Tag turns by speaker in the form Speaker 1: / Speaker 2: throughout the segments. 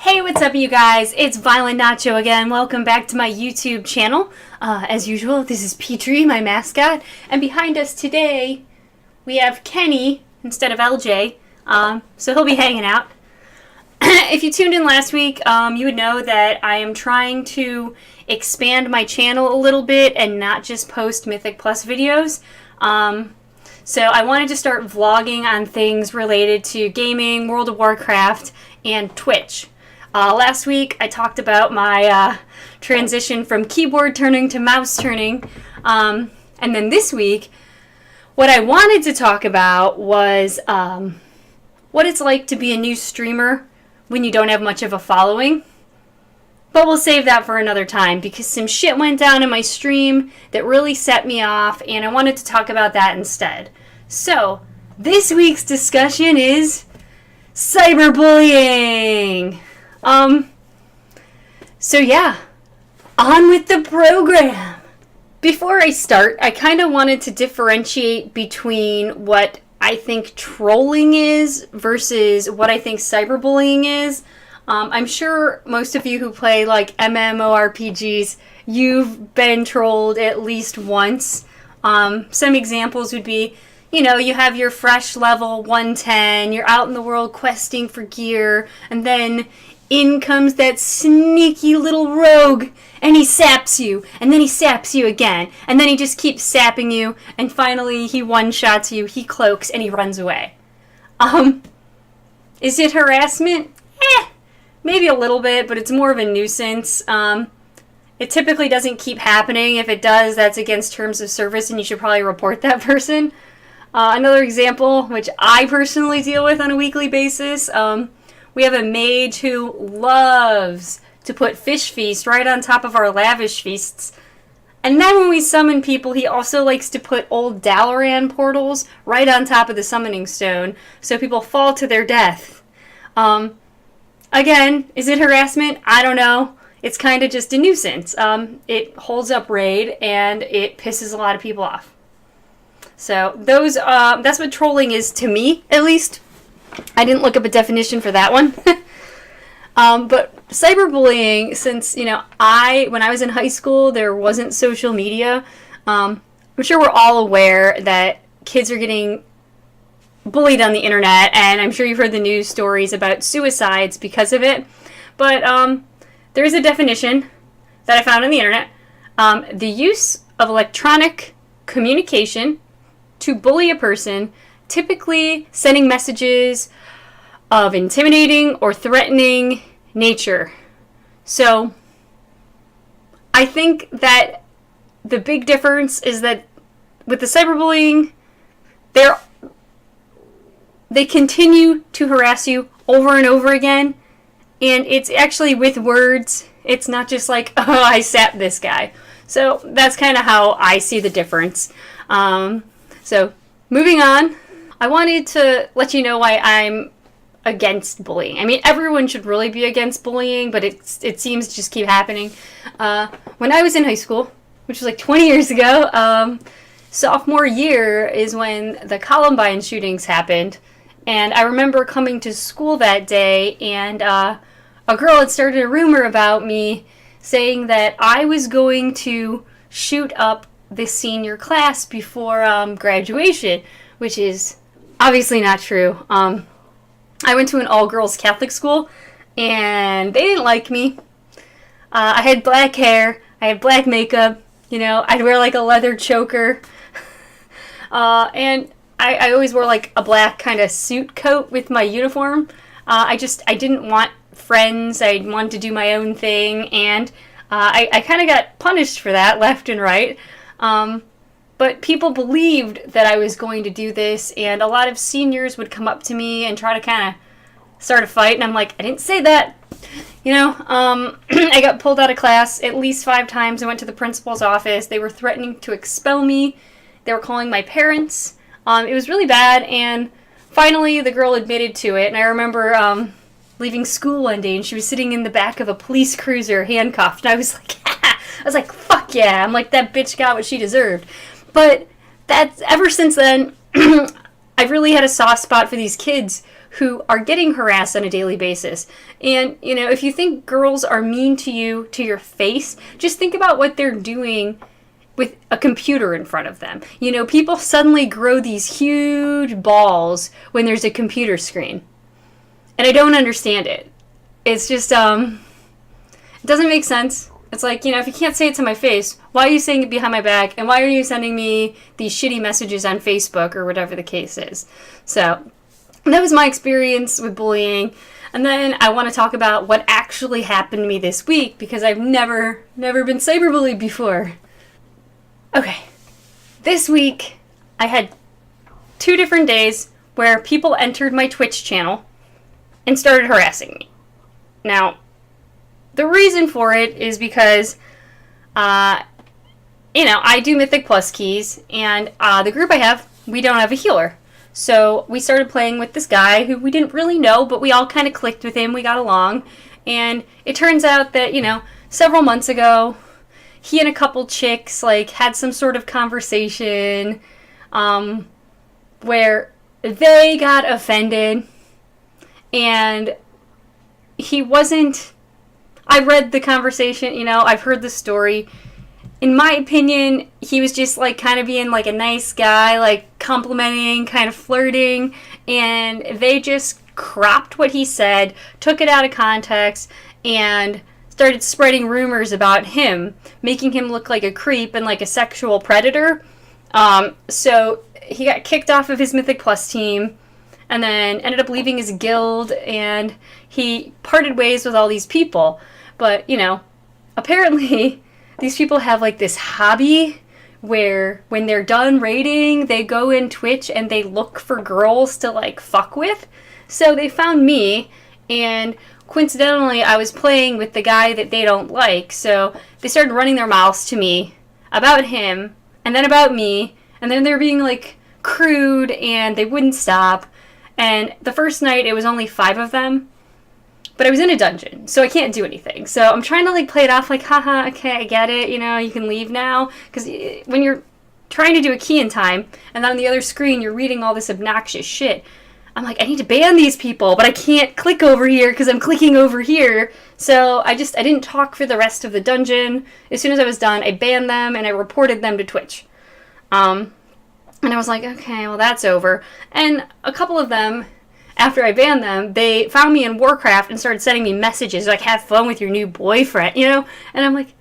Speaker 1: Hey, what's up, you guys? It's Violent Nacho again. Welcome back to my YouTube channel. As usual, this is Petrie, my mascot, and behind us today we have Kenny instead of LJ. So he'll be hanging out. If you tuned in last week, you would know that I am trying to expand my channel a little bit and not just post Mythic Plus videos. So I wanted to start vlogging on things related to gaming, World of Warcraft, and Twitch. Last week I talked about my transition from keyboard turning to mouse turning. And then this week, what I wanted to talk about was what it's like to be a new streamer when you don't have much of a following. But we'll save that for another time because some shit went down in my stream that really set me off, and I wanted to talk about that instead. So, this week's discussion is cyberbullying. So yeah, on with the program. Before I start, I kind of wanted to differentiate between what I think trolling is versus what I think cyberbullying is. I'm sure most of you who play like MMORPGs, you've been trolled at least once. Some examples would be, you have your fresh level 110, you're out in the world questing for gear, and then in comes that sneaky little rogue, and he saps you, and then he saps you again, and then he just keeps sapping you, and finally he one-shots you, he cloaks, and he runs away. Is it harassment? Maybe a little bit, but it's more of a nuisance. It typically doesn't keep happening. If it does, that's against terms of service, and you should probably report that person. Another example, which I personally deal with on a weekly basis, we have a mage who loves to put fish feast right on top of our lavish feasts. And then when we summon people, he also likes to put old Dalaran portals right on top of the summoning stone, so people fall to their death. Again, is it harassment? I don't know. It's kind of just a nuisance. It holds up raid, and it pisses a lot of people off. So that's what trolling is to me, at least. I didn't look up a definition for that one. But cyberbullying, since, when I was in high school, there wasn't social media. I'm sure we're all aware that kids are getting bullied on the internet, and I'm sure you've heard the news stories about suicides because of it. But there is a definition that I found on the internet. The use of electronic communication to bully a person, typically sending messages of intimidating or threatening nature. So, I think that the big difference is that with the cyberbullying, they continue to harass you over and over again, and it's actually with words. It's not just like, oh, I sapped this guy. So, that's kind of how I see the difference. So, moving on, I wanted to let you know why I'm against bullying. I mean, everyone should really be against bullying, but it seems to just keep happening. When I was in high school, which was like 20 years ago, sophomore year is when the Columbine shootings happened, and I remember coming to school that day, and a girl had started a rumor about me saying that I was going to shoot up the senior class before graduation, which is obviously not true. I went to an all-girls Catholic school, and they didn't like me. I had black hair, I had black makeup, I'd wear like a leather choker, and I always wore like a black kind of suit coat with my uniform. I didn't want friends, I wanted to do my own thing, and I kind of got punished for that left and right. But people believed that I was going to do this, and a lot of seniors would come up to me and try to kind of start a fight, and I'm like, I didn't say that. I got pulled out of class at least 5 times. I went to the principal's office. They were threatening to expel me. They were calling my parents. It was really bad, and finally the girl admitted to it, and I remember leaving school one day, and she was sitting in the back of a police cruiser handcuffed, and I was like, fuck yeah. I'm like, that bitch got what she deserved. But ever since then, I've really had a soft spot for these kids who are getting harassed on a daily basis. And, you know, if you think girls are mean to you to your face, just think about what they're doing with a computer in front of them. You know, people suddenly grow these huge balls when there's a computer screen. And I don't understand it. It's just, it doesn't make sense. It's like, you know, if you can't say it to my face, why are you saying it behind my back? And why are you sending me these shitty messages on Facebook or whatever the case is? So that was my experience with bullying. And then I want to talk about what actually happened to me this week, because I've never been cyberbullied before. Okay. This week I had 2 different days where people entered my Twitch channel and started harassing me. Now, the reason for it is because, you know, I do Mythic Plus keys, and the group I have, we don't have a healer. So we started playing with this guy who we didn't really know, but we all kind of clicked with him, we got along. And it turns out that, you know, several months ago, he and a couple chicks, like, had some sort of conversation, where they got offended, and he wasn't... I read the conversation, you know, I've heard the story. In my opinion, he was just, like, kind of being, like, a nice guy, like, complimenting, kind of flirting, and they just cropped what he said, took it out of context, and started spreading rumors about him, making him look like a creep and like a sexual predator. So he got kicked off of his Mythic Plus team, and then ended up leaving his guild, and he parted ways with all these people. But, you know, apparently these people have, like, this hobby where when they're done raiding, they go in Twitch and they look for girls to, like, fuck with. So they found me, and coincidentally, I was playing with the guy that they don't like, so they started running their mouths to me about him, and then about me, and then they were being, like, crude, and they wouldn't stop. And the first night, it was only 5 of them, but I was in a dungeon, so I can't do anything. So I'm trying to, like, play it off like, haha, okay, I get it, you know, you can leave now. Because when you're trying to do a key in time, and then on the other screen, you're reading all this obnoxious shit, I'm like, I need to ban these people, but I can't click over here because I'm clicking over here. So I didn't talk for the rest of the dungeon. As soon as I was done, I banned them, and I reported them to Twitch. And I was like, okay, well, that's over. And a couple of them, after I banned them, they found me in Warcaft and started sending me messages like, have fun with your new boyfriend, you know? And I'm like,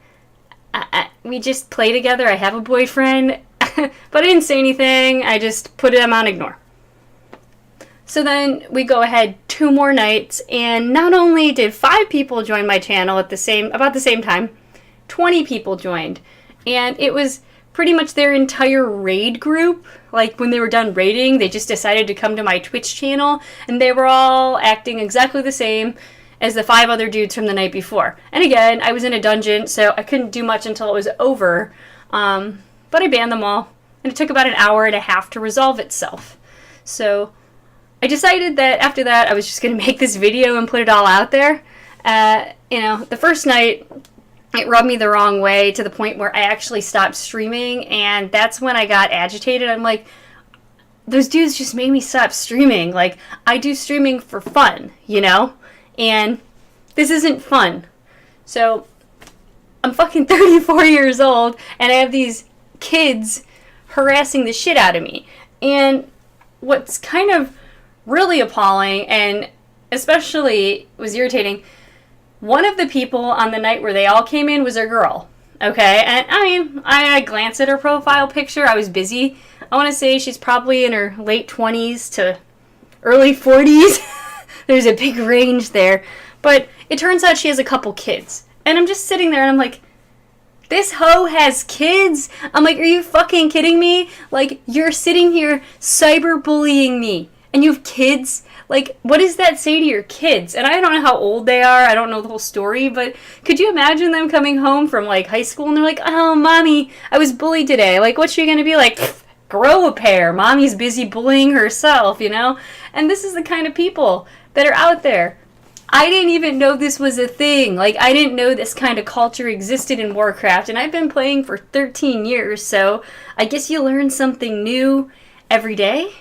Speaker 1: we just play together, I have a boyfriend. But I didn't say anything, I just put them on ignore. So then we go ahead 2 more nights, and not only did 5 people join my channel at about the same time, 20 people joined. And it was pretty much their entire raid group. Like, when they were done raiding, they just decided to come to my Twitch channel, and they were all acting exactly the same as the 5 other dudes from the night before. And again, I was in a dungeon, so I couldn't do much until it was over. But I banned them all, and it took about an hour and a half to resolve itself. So I decided that after that, I was just going to make this video and put it all out there. You know, the first night, it rubbed me the wrong way to the point where I actually stopped streaming, and that's when I got agitated. I'm like, those dudes just made me stop streaming. Like, I do streaming for fun, you know? And this isn't fun. So I'm fucking 34 years old, and I have these kids harassing the shit out of me. And what's kind of really appalling, and especially was irritating, one of the people on the night where they all came in was a girl, okay? And, I mean, I glanced at her profile picture. I was busy. I want to say she's probably in her late 20s to early 40s. There's a big range there. But it turns out she has a couple kids. And I'm just sitting there and I'm like, this hoe has kids? I'm like, are you fucking kidding me? Like, you're sitting here cyberbullying me, and you have kids? Like, what does that say to your kids? And I don't know how old they are. I don't know the whole story, but could you imagine them coming home from, like, high school and they're like, oh, mommy, I was bullied today. Like, what's she gonna be like? Grow a pair. Mommy's busy bullying herself, you know? And this is the kind of people that are out there. I didn't even know this was a thing. Like, I didn't know this kind of culture existed in Warcraft, and I've been playing for 13 years, so I guess you learn something new every day?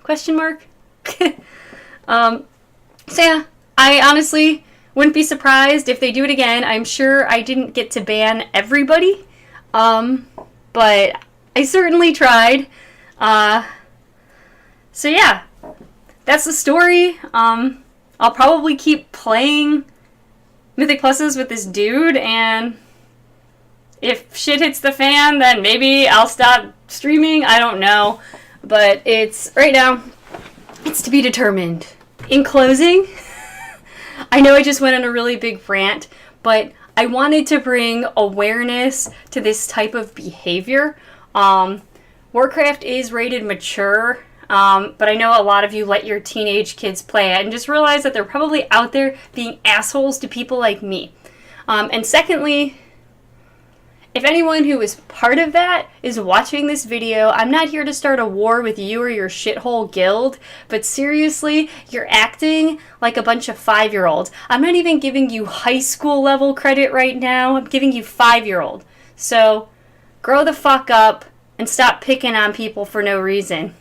Speaker 1: Question mark? So yeah, I honestly wouldn't be surprised if they do it again. I'm sure I didn't get to ban everybody, but I certainly tried. So yeah, that's the story. I'll probably keep playing Mythic Pluses with this dude, and if shit hits the fan, then maybe I'll stop streaming. I don't know. But it's, right now, it's to be determined. In closing, I know I just went on a really big rant, but I wanted to bring awareness to this type of behavior. Warcraft is rated mature, but I know a lot of you let your teenage kids play it and just realize that they're probably out there being assholes to people like me. And secondly, if anyone who is part of that is watching this video, I'm not here to start a war with you or your shithole guild, but seriously, you're acting like a bunch of 5-year-olds. I'm not even giving you high school level credit right now, I'm giving you 5-year-old. So, grow the fuck up and stop picking on people for no reason.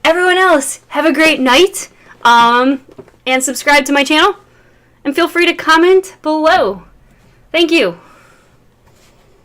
Speaker 1: Everyone else, have a great night, and subscribe to my channel, and feel free to comment below. Thank you.